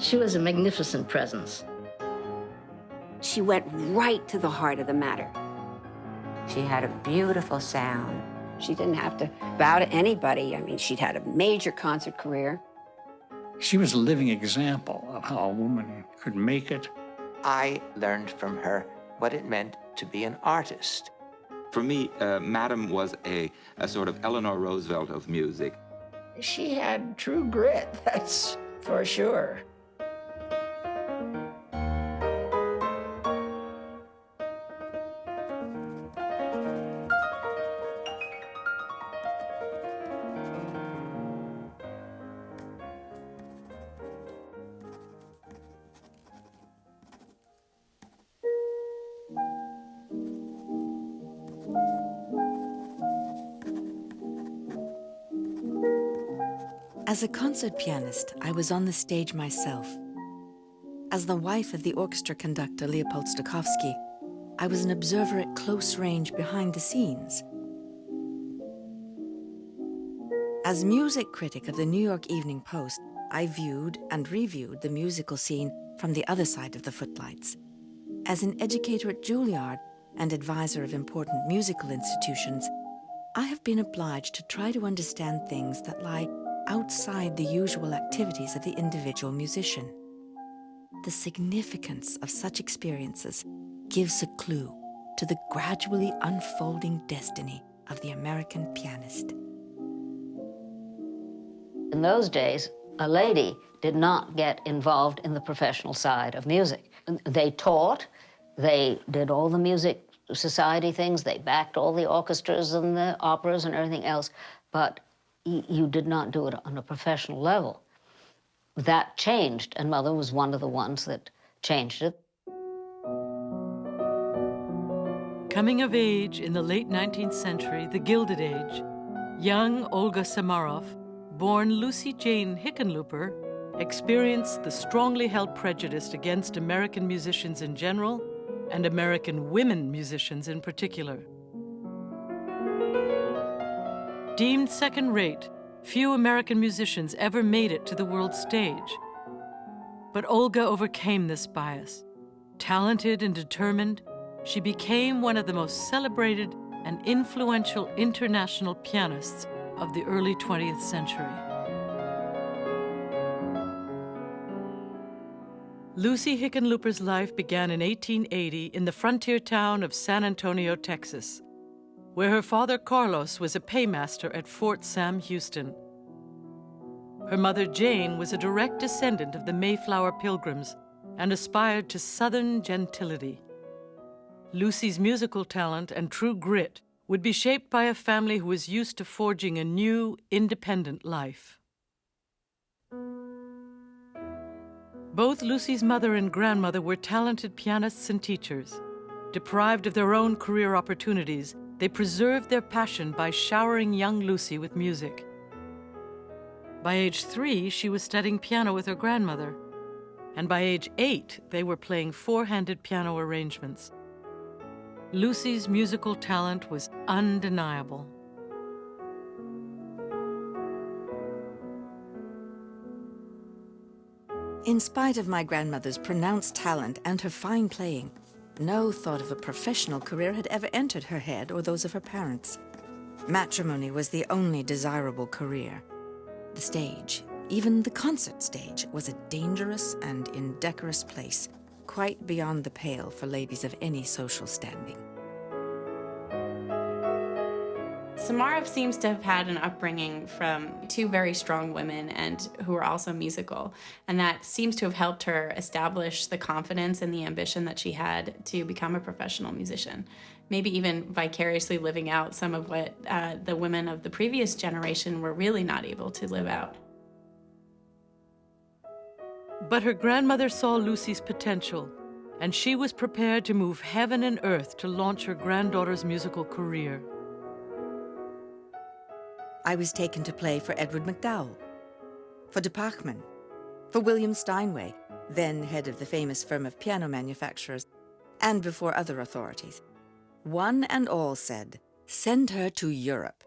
She was a magnificent presence. She went right to the heart of the matter. She had a beautiful sound. She didn't have to bow to anybody. I mean, she'd had a major concert career. She was a living example of how a woman could make it. I learned from her what it meant to be an artist. For me, Madame was a sort of Eleanor Roosevelt of music. She had true grit, that's for sure. As a concert pianist, I was on the stage myself. As the wife of the orchestra conductor Leopold Stokowski, I was an observer at close range behind the scenes. As music critic of the New York Evening Post, I viewed and reviewed the musical scene from the other side of the footlights. As an educator at Juilliard and advisor of important musical institutions, I have been obliged to try to understand things that lie outside the usual activities of the individual musician. The significance of such experiences gives a clue to the gradually unfolding destiny of the American pianist. In those days, a lady did not get involved in the professional side of music. They taught, they did all the music society things, they backed all the orchestras and the operas and everything else, but you did not do it on a professional level. That changed, and Mother was one of the ones that changed it. Coming of age in the late 19th century, the Gilded Age, young Olga Samarov, born Lucy Jane Hickenlooper, experienced the strongly held prejudice against American musicians in general and American women musicians in particular. Deemed second-rate, few American musicians ever made it to the world stage. But Olga overcame this bias. Talented and determined, she became one of the most celebrated and influential international pianists of the early 20th century. Lucy Hickenlooper's life began in 1880 in the frontier town of San Antonio, Texas, where her father Carlos was a paymaster at Fort Sam Houston. Her mother Jane was a direct descendant of the Mayflower Pilgrims and aspired to Southern gentility. Lucy's musical talent and true grit would be shaped by a family who was used to forging a new, independent life. Both Lucy's mother and grandmother were talented pianists and teachers. Deprived of their own career opportunities, they preserved their passion by showering young Lucy with music. By age 3, she was studying piano with her grandmother, and by age 8, they were playing four-handed piano arrangements. Lucy's musical talent was undeniable. In spite of my grandmother's pronounced talent and her fine playing, no thought of a professional career had ever entered her head or those of her parents. Matrimony was the only desirable career. The stage, even the concert stage, was a dangerous and indecorous place, quite beyond the pale for ladies of any social standing. Samarov seems to have had an upbringing from two very strong women and who were also musical, and that seems to have helped her establish the confidence and the ambition that she had to become a professional musician, maybe even vicariously living out some of what the women of the previous generation were really not able to live out. But her grandmother saw Lucy's potential, and she was prepared to move heaven and earth to launch her granddaughter's musical career. I was taken to play for Edward MacDowell, for De Pachman, for William Steinway, then head of the famous firm of piano manufacturers, and before other authorities. One and all said, "Send her to Europe."